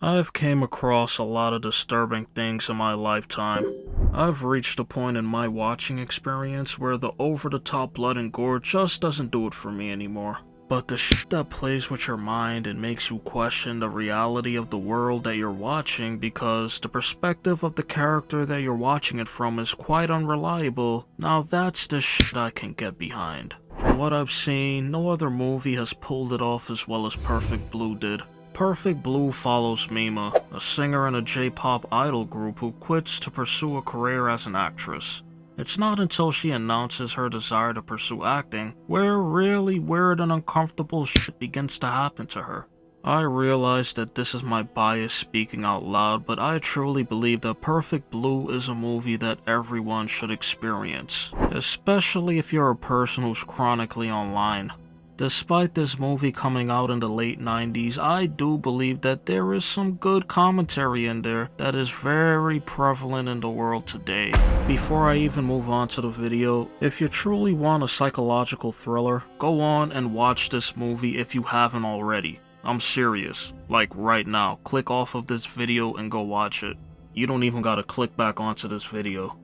I've came across a lot of disturbing things in my lifetime. I've reached a point in my watching experience where the over-the-top blood and gore just doesn't do it for me anymore. But the shit that plays with your mind and makes you question the reality of the world that you're watching because the perspective of the character that you're watching it from is quite unreliable, now that's the shit I can get behind. From what I've seen, no other movie has pulled it off as well as Perfect Blue did. Perfect Blue follows Mima, a singer in a J-pop idol group who quits to pursue a career as an actress. It's not until she announces her desire to pursue acting where really weird and uncomfortable shit begins to happen to her. I realize that this is my bias speaking out loud, but I truly believe that Perfect Blue is a movie that everyone should experience, especially if you're a person who's chronically online. Despite this movie coming out in the late 90s, I do believe that there is some good commentary in there that is very prevalent in the world today. Before I even move on to the video, if you truly want a psychological thriller, go on and watch this movie if you haven't already. I'm serious. Like right now, click off of this video and go watch it. You don't even gotta click back onto this video.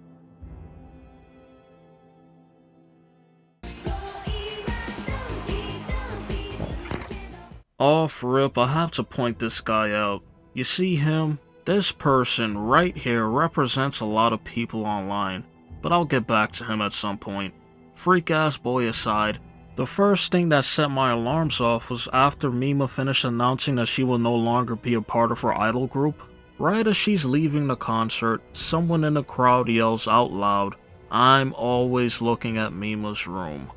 Off rip, I have to point this guy out. You see him? This person right here represents a lot of people online, but I'll get back to him at some point. Freak ass boy aside, the first thing that set my alarms off was after Mima finished announcing that she will no longer be a part of her idol group. Right as she's leaving the concert, someone in the crowd yells out loud, "I'm always looking at Mima's room."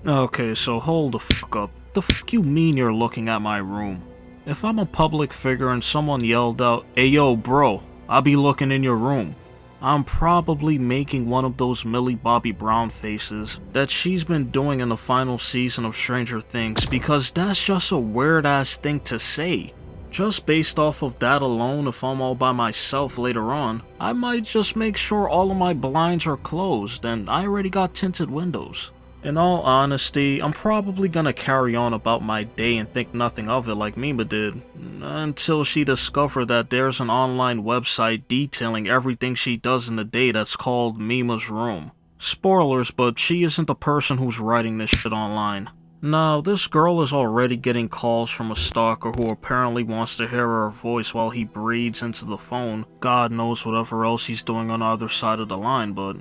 Okay, so hold the fuck up. The fuck you mean you're looking at my room? If I'm a public figure and someone yelled out, "Hey yo bro, I'll be looking in your room," I'm probably making one of those Millie Bobby Brown faces that she's been doing in the final season of Stranger Things, because that's just a weird ass thing to say. Just based off of that alone, if I'm all by myself later on, I might just make sure all of my blinds are closed and I already got tinted windows. In all honesty, I'm probably gonna carry on about my day and think nothing of it like Mima did, until she discovered that there's an online website detailing everything she does in the day that's called Mima's Room. Spoilers, but she isn't the person who's writing this shit online. Now, this girl is already getting calls from a stalker who apparently wants to hear her voice while he breathes into the phone. God knows whatever else he's doing on the other side of the line, but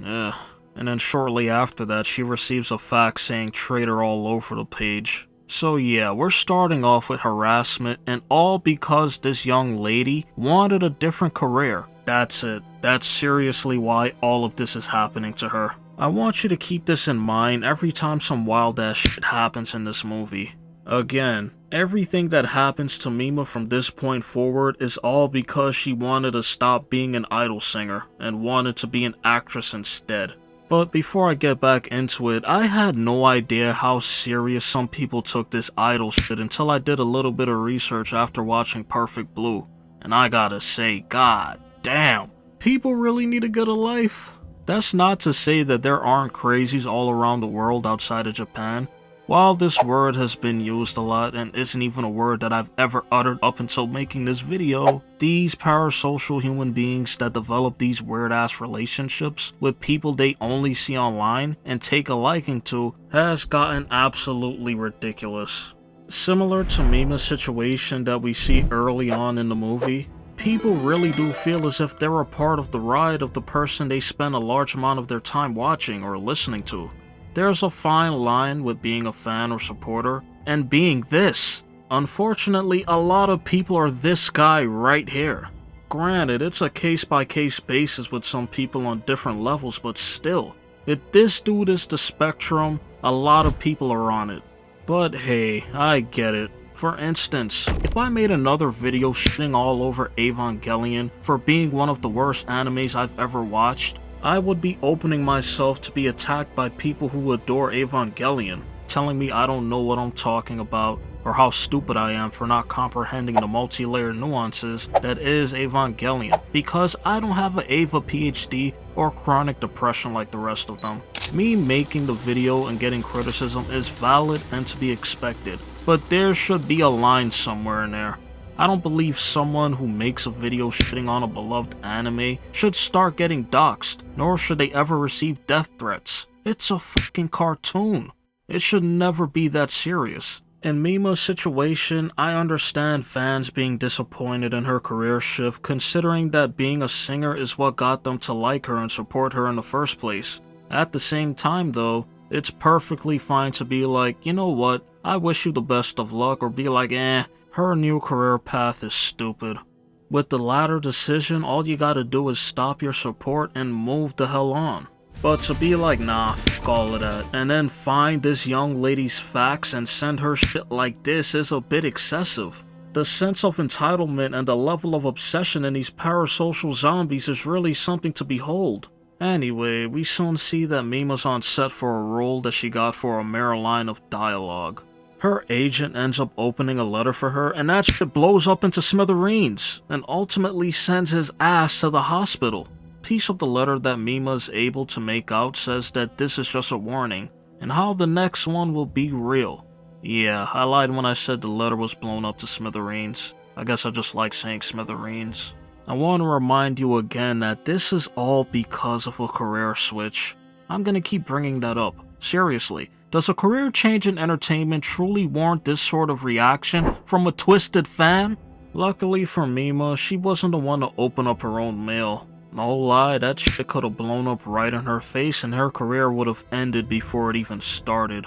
And then shortly after that, she receives a fax saying traitor all over the page. So yeah, we're starting off with harassment, and all because this young lady wanted a different career. That's it. That's seriously why all of this is happening to her. I want you to keep this in mind every time some wild ass shit happens in this movie. Again, everything that happens to Mima from this point forward is all because she wanted to stop being an idol singer and wanted to be an actress instead. But before I get back into it, I had no idea how serious some people took this idol shit until I did a little bit of research after watching Perfect Blue. And I gotta say, god damn, people really need to get a life. That's not to say that there aren't crazies all around the world outside of Japan. While this word has been used a lot and isn't even a word that I've ever uttered up until making this video, these parasocial human beings that develop these weird ass relationships with people they only see online and take a liking to has gotten absolutely ridiculous. Similar to Mima's situation that we see early on in the movie, people really do feel as if they're a part of the ride of the person they spend a large amount of their time watching or listening to. There's a fine line with being a fan or supporter and being this. Unfortunately, a lot of people are this guy right here. Granted, it's a case-by-case basis with some people on different levels, but still, if this dude is the spectrum, a lot of people are on it. But hey, I get it. For instance, if I made another video shitting all over Evangelion for being one of the worst animes I've ever watched, I would be opening myself to be attacked by people who adore Evangelion, telling me I don't know what I'm talking about, or how stupid I am for not comprehending the multi-layered nuances that is Evangelion, because I don't have an Eva PhD or chronic depression like the rest of them. Me making the video and getting criticism is valid and to be expected, but there should be a line somewhere in there. I don't believe someone who makes a video shitting on a beloved anime should start getting doxxed, nor should they ever receive death threats. It's a fucking cartoon. It should never be that serious. In Mima's situation, I understand fans being disappointed in her career shift, considering that being a singer is what got them to like her and support her in the first place. At the same time though, it's perfectly fine to be like, you know what, I wish you the best of luck, or be like, her new career path is stupid. With the latter decision, all you gotta do is stop your support and move the hell on. But to be like, nah, fuck all of that, and then find this young lady's facts and send her shit like this is a bit excessive. The sense of entitlement and the level of obsession in these parasocial zombies is really something to behold. Anyway, we soon see that Mima's on set for a role that she got for a mere line of dialogue. Her agent ends up opening a letter for her, and that shit blows up into smithereens, and ultimately sends his ass to the hospital. Piece of the letter that Mima is able to make out says that this is just a warning, and how the next one will be real. Yeah, I lied when I said the letter was blown up to smithereens. I guess I just like saying smithereens. I want to remind you again that this is all because of a career switch. I'm gonna keep bringing that up. Seriously, does a career change in entertainment truly warrant this sort of reaction from a twisted fan? Luckily for Mima, she wasn't the one to open up her own mail. No lie, that shit could have blown up right in her face and her career would have ended before it even started.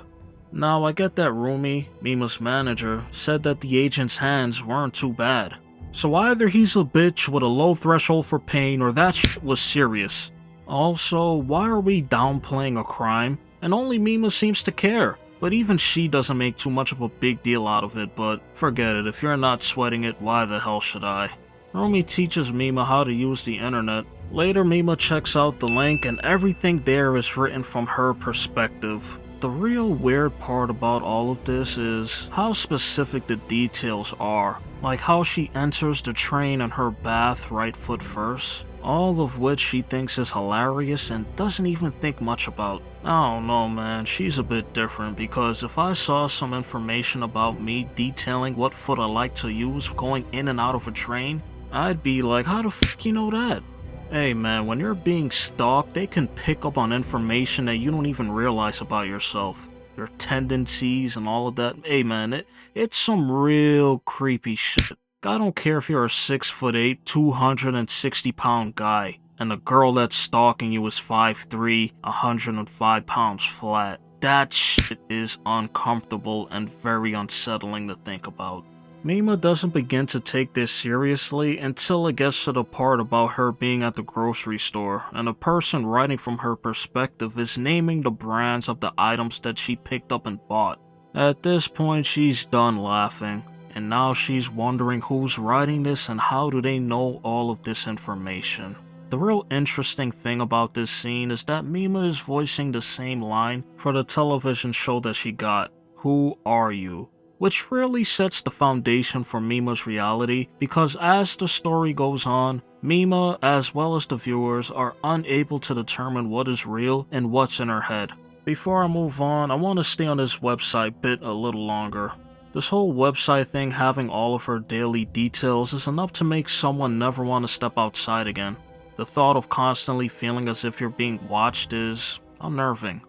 Now, I get that Rumi, Mima's manager, said that the agent's hands weren't too bad. So either he's a bitch with a low threshold for pain or that shit was serious. Also, why are we downplaying a crime? And only Mima seems to care. But even she doesn't make too much of a big deal out of it, but forget it, if you're not sweating it, why the hell should I? Rumi teaches Mima how to use the internet. Later, Mima checks out the link and everything there is written from her perspective. The real weird part about all of this is how specific the details are, like how she enters the train in her bath right foot first, all of which she thinks is hilarious and doesn't even think much about. I don't know, man, she's a bit different, because if I saw some information about me detailing what foot I like to use going in and out of a train, I'd be like, how the fuck you know that? Hey man, when you're being stalked, they can pick up on information that you don't even realize about yourself. Your tendencies and all of that. Hey man, it's some real creepy shit. I don't care if you're a 6'8", 260-pound guy, and the girl that's stalking you is 5'3", 105 pounds flat. That shit is uncomfortable and very unsettling to think about. Mima doesn't begin to take this seriously until it gets to the part about her being at the grocery store, and a person writing from her perspective is naming the brands of the items that she picked up and bought. At this point, she's done laughing, and now she's wondering who's writing this and how do they know all of this information. The real interesting thing about this scene is that Mima is voicing the same line for the television show that she got, "Who are you?" which really sets the foundation for Mima's reality, because as the story goes on, Mima, as well as the viewers, are unable to determine what is real and what's in her head. Before I move on, I want to stay on this website bit a little longer. This whole website thing having all of her daily details is enough to make someone never want to step outside again. The thought of constantly feeling as if you're being watched is unnerving.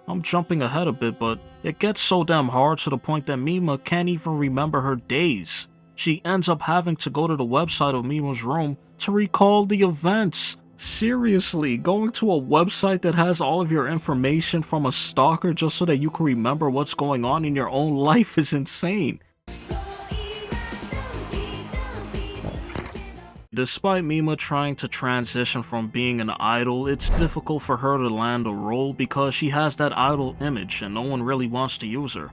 I'm jumping ahead a bit, but it gets so damn hard to the point that Mima can't even remember her days. She ends up having to go to the website of Mima's room to recall the events. Seriously, going to a website that has all of your information from a stalker just so that you can remember what's going on in your own life is insane. Despite Mima trying to transition from being an idol, it's difficult for her to land a role because she has that idol image and no one really wants to use her.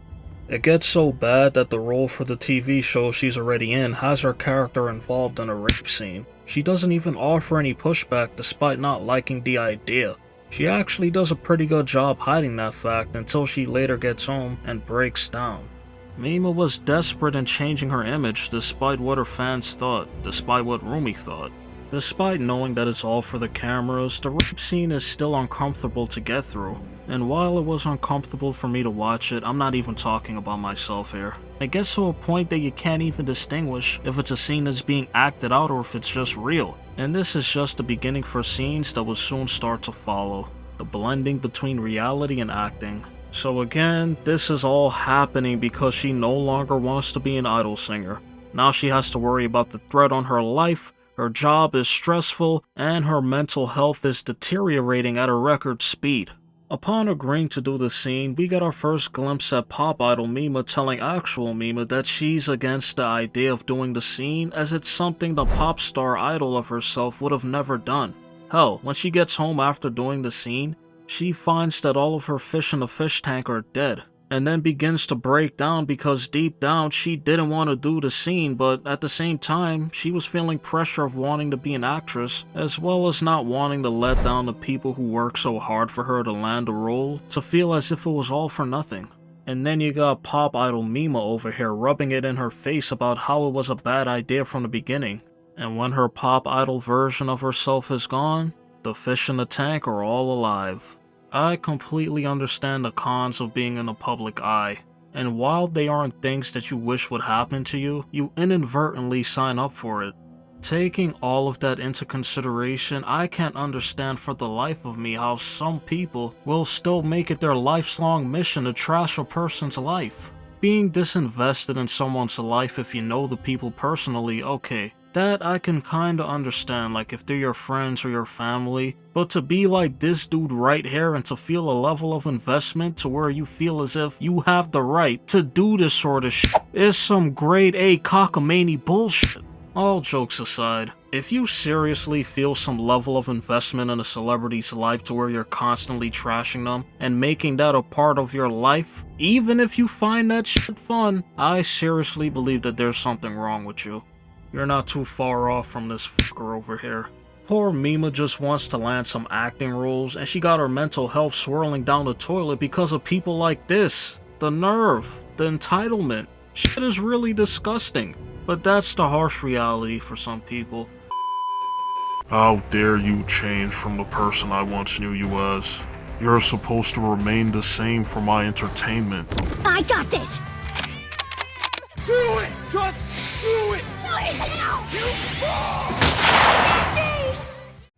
It gets so bad that the role for the TV show she's already in has her character involved in a rape scene. She doesn't even offer any pushback despite not liking the idea. She actually does a pretty good job hiding that fact until she later gets home and breaks down. Mima was desperate in changing her image despite what her fans thought, despite what Rumi thought. Despite knowing that it's all for the cameras, the rape scene is still uncomfortable to get through. And while it was uncomfortable for me to watch it, I'm not even talking about myself here. It gets to a point that you can't even distinguish if it's a scene that's being acted out or if it's just real. And this is just the beginning for scenes that will soon start to follow. The blending between reality and acting. So again, this is all happening because she no longer wants to be an idol singer. Now she has to worry about the threat on her life, her job is stressful, and her mental health is deteriorating at a record speed. Upon agreeing to do the scene, we get our first glimpse at pop idol Mima telling actual Mima that she's against the idea of doing the scene as it's something the pop star idol of herself would have never done. Hell, when she gets home after doing the scene, she finds that all of her fish in the fish tank are dead, and then begins to break down because deep down she didn't want to do the scene, but at the same time, she was feeling pressure of wanting to be an actress, as well as not wanting to let down the people who worked so hard for her to land the role, to feel as if it was all for nothing. And then you got pop idol Mima over here rubbing it in her face about how it was a bad idea from the beginning. And when her pop idol version of herself is gone, the fish in the tank are all alive. I completely understand the cons of being in the public eye, and while they aren't things that you wish would happen to you, you inadvertently sign up for it. Taking all of that into consideration, I can't understand for the life of me how some people will still make it their lifelong mission to trash a person's life. Being disinvested in someone's life if you know the people personally, okay. That I can kinda understand, like if they're your friends or your family, but to be like this dude right here and to feel a level of investment to where you feel as if you have the right to do this sort of shit is some grade A cockamamie bullshit. All jokes aside, if you seriously feel some level of investment in a celebrity's life to where you're constantly trashing them and making that a part of your life, even if you find that shit fun, I seriously believe that there's something wrong with you. You're not too far off from this fucker over here. Poor Mima just wants to land some acting roles and she got her mental health swirling down the toilet because of people like this. The nerve, the entitlement. Shit is really disgusting. But that's the harsh reality for some people. How dare you change from the person I once knew you as? You're supposed to remain the same for my entertainment. I got this! Do it! Just do it!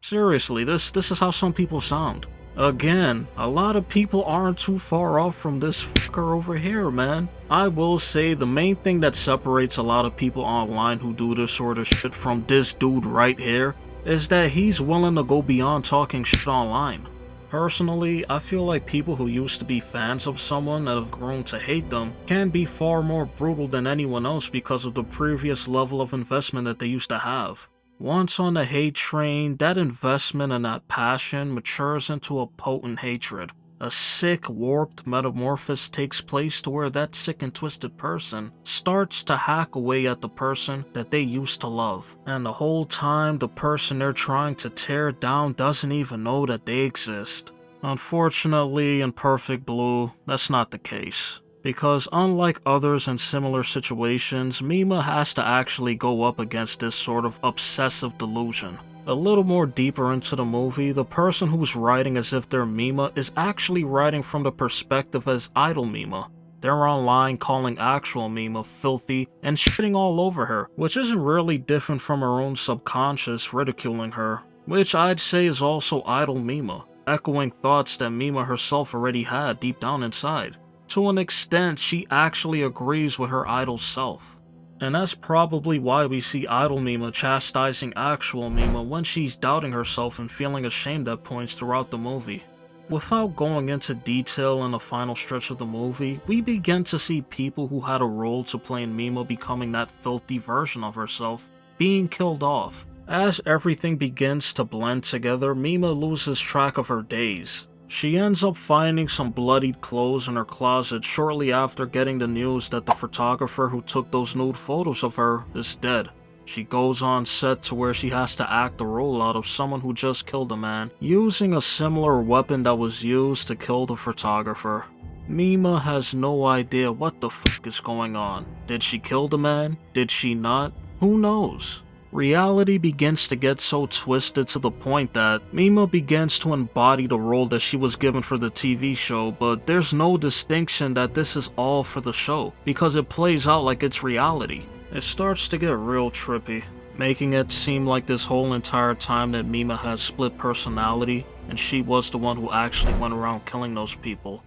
Seriously, this is how some people sound. Again, a lot of people aren't too far off from this fucker over here, man. I will say the main thing that separates a lot of people online who do this sort of shit from this dude right here is that he's willing to go beyond talking shit online. Personally, I feel like people who used to be fans of someone that have grown to hate them can be far more brutal than anyone else because of the previous level of investment that they used to have. Once on the hate train, that investment and that passion matures into a potent hatred. A sick, warped metamorphosis takes place to where that sick and twisted person starts to hack away at the person that they used to love. And the whole time, the person they're trying to tear down doesn't even know that they exist. Unfortunately, in Perfect Blue, that's not the case. Because unlike others in similar situations, Mima has to actually go up against this sort of obsessive delusion. A little more deeper into the movie, the person who's writing as if they're Mima is actually writing from the perspective as idol Mima. They're online calling actual Mima filthy and shitting all over her, which isn't really different from her own subconscious ridiculing her, which I'd say is also idol Mima, echoing thoughts that Mima herself already had deep down inside. To an extent, she actually agrees with her idol self. And that's probably why we see idol Mima chastising actual Mima when she's doubting herself and feeling ashamed at points throughout the movie. Without going into detail in the final stretch of the movie, we begin to see people who had a role to play in Mima becoming that filthy version of herself being killed off. As everything begins to blend together, Mima loses track of her days. She ends up finding some bloodied clothes in her closet shortly after getting the news that the photographer who took those nude photos of her is dead. She goes on set to where she has to act the role out of someone who just killed a man, using a similar weapon that was used to kill the photographer. Mima has no idea what the fuck is going on. Did she kill the man? Did she not? Who knows? Reality begins to get so twisted to the point that Mima begins to embody the role that she was given for the TV show, but there's no distinction that this is all for the show, because it plays out like it's reality. It starts to get real trippy, making it seem like this whole entire time that Mima has split personality, and she was the one who actually went around killing those people.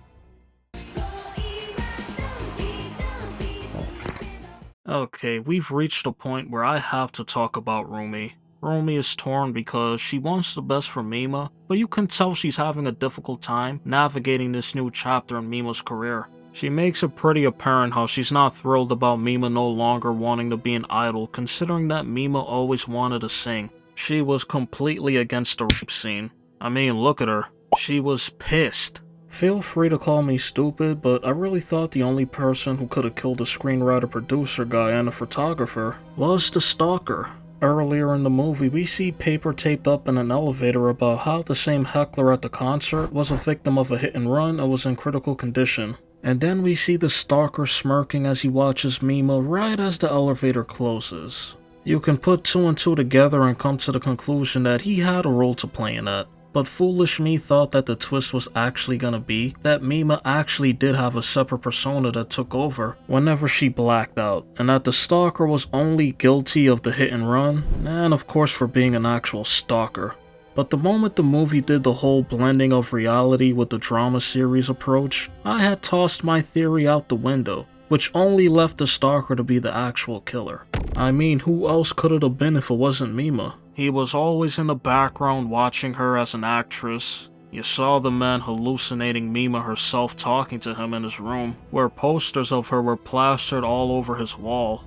Okay, we've reached a point where I have to talk about Rumi. Rumi is torn because she wants the best for Mima, but you can tell she's having a difficult time navigating this new chapter in Mima's career. She makes it pretty apparent how she's not thrilled about Mima no longer wanting to be an idol, considering that Mima always wanted to sing. She was completely against the rape scene. I mean, look at her. She was pissed. Feel free to call me stupid, but I really thought the only person who could have killed the screenwriter-producer guy and the photographer was the stalker. Earlier in the movie, we see paper taped up in an elevator about how the same heckler at the concert was a victim of a hit and run and was in critical condition. And then we see the stalker smirking as he watches Mima right as the elevator closes. You can put two and two together and come to the conclusion that he had a role to play in that. But foolish me thought that the twist was actually gonna be that Mima actually did have a separate persona that took over whenever she blacked out, and that the stalker was only guilty of the hit and run, and of course for being an actual stalker. But the moment the movie did the whole blending of reality with the drama series approach, I had tossed my theory out the window, which only left the stalker to be the actual killer. I mean, who else could it have been if it wasn't Mima? He was always in the background watching her as an actress. You saw the man hallucinating Mima herself talking to him in his room, where posters of her were plastered all over his wall.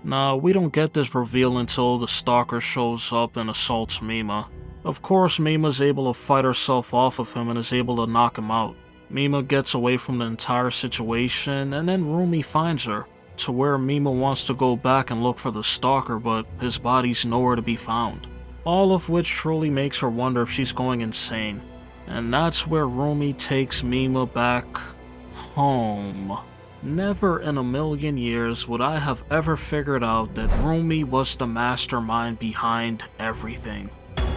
Nah, we don't get this reveal until the stalker shows up and assaults Mima. Of course, Mima's able to fight herself off of him and is able to knock him out. Mima gets away from the entire situation, and then Rumi finds her, to where Mima wants to go back and look for the stalker, but his body's nowhere to be found. All of which truly makes her wonder if she's going insane. And that's where Rumi takes Mima back home. Never in a million years would I have ever figured out that Rumi was the mastermind behind everything.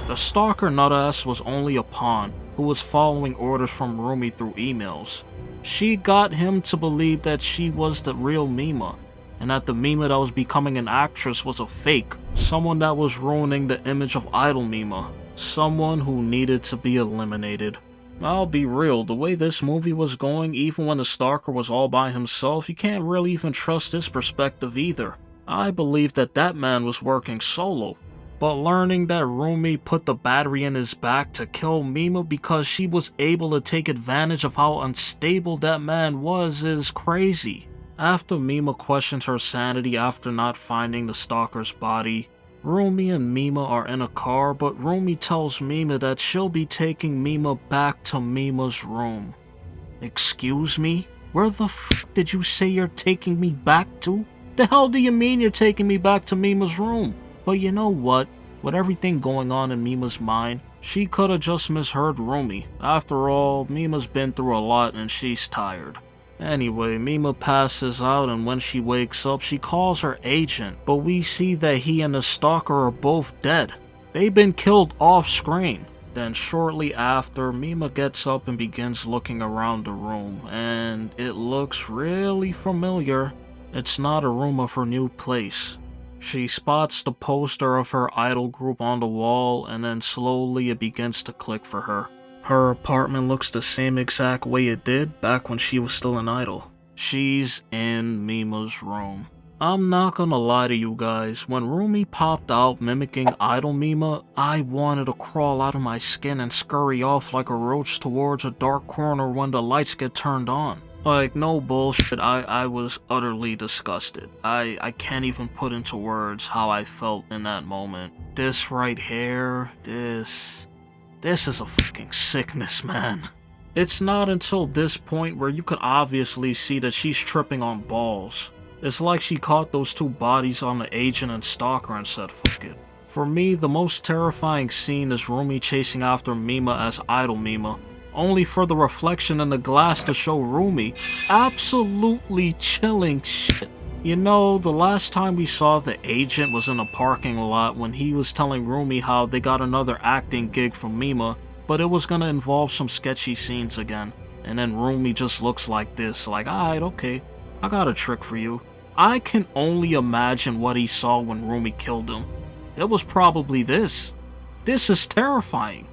The stalker nutass was only a pawn who was following orders from Rumi through emails. She got him to believe that she was the real Mima, and that the Mima that was becoming an actress was a fake, someone that was ruining the image of idol Mima, someone who needed to be eliminated. I'll be real, the way this movie was going, even when the stalker was all by himself, you can't really even trust his perspective either. I believe that that man was working solo. But learning that Rumi put the battery in his back to kill Mima because she was able to take advantage of how unstable that man was is crazy. After Mima questions her sanity after not finding the stalker's body, Rumi and Mima are in a car, but Rumi tells Mima that she'll be taking Mima back to Mima's room. Excuse me? Where the f did you say you're taking me back to? The hell do you mean you're taking me back to Mima's room? But you know what? With everything going on in Mima's mind, she could have just misheard Rumi. After all, Mima's been through a lot and she's tired. Anyway, Mima passes out, and when she wakes up, she calls her agent, but we see that he and the stalker are both dead. They've been killed off screen. Then shortly after, Mima gets up and begins looking around the room, and it looks really familiar. It's not a room of her new place. She spots the poster of her idol group on the wall, and then slowly it begins to click for her. Her apartment looks the same exact way it did back when she was still an idol. She's in Mima's room. I'm not gonna lie to you guys, when Rumi popped out mimicking idol Mima, I wanted to crawl out of my skin and scurry off like a roach towards a dark corner when the lights get turned on. Like, no bullshit, I was utterly disgusted. I can't even put into words how I felt in that moment. This right here, this is a fucking sickness, man. It's not until this point where you could obviously see that she's tripping on balls. It's like she caught those two bodies on the agent and stalker and said fuck it. For me, the most terrifying scene is Rumi chasing after Mima as idol Mima, only for the reflection in the glass to show Rumi. Absolutely chilling shit. You know, the last time we saw the agent was in a parking lot when he was telling Rumi how they got another acting gig from Mima, but it was gonna involve some sketchy scenes again. And then Rumi just looks like this, like, alright, okay, I got a trick for you. I can only imagine what he saw when Rumi killed him. It was probably this. This is terrifying.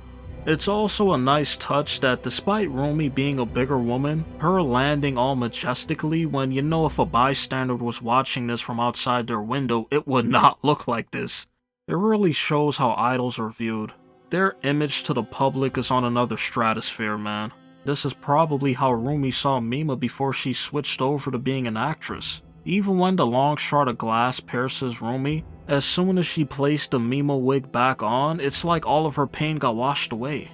It's also a nice touch that despite Rumi being a bigger woman, her landing all majestically when you know if a bystander was watching this from outside their window, it would not look like this. It really shows how idols are viewed. Their image to the public is on another stratosphere, man. This is probably how Rumi saw Mima before she switched over to being an actress. Even when the long shard of glass pierces Rumi, as soon as she placed the Mima wig back on, it's like all of her pain got washed away.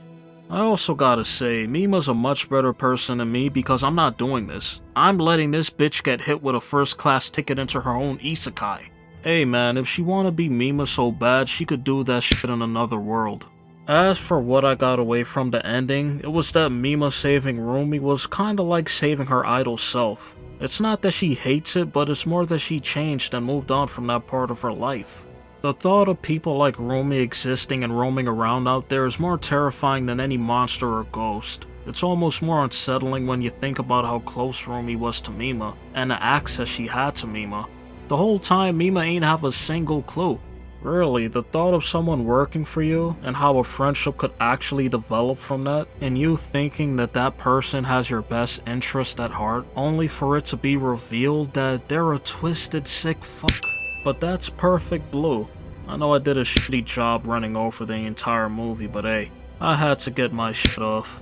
I also gotta say, Mima's a much better person than me because I'm not doing this. I'm letting this bitch get hit with a first class ticket into her own isekai. Hey man, if she wanna be Mima so bad, she could do that shit in another world. As for what I got away from the ending, it was that Mima saving Rumi was kinda like saving her idol self. It's not that she hates it, but it's more that she changed and moved on from that part of her life. The thought of people like Rumi existing and roaming around out there is more terrifying than any monster or ghost. It's almost more unsettling when you think about how close Rumi was to Mima, and the access she had to Mima. The whole time Mima ain't have a single clue. Really, the thought of someone working for you, and how a friendship could actually develop from that, and you thinking that that person has your best interest at heart, only for it to be revealed that they're a twisted, sick fuck. But that's Perfect Blue. I know I did a shitty job running over the entire movie, but hey, I had to get my shit off.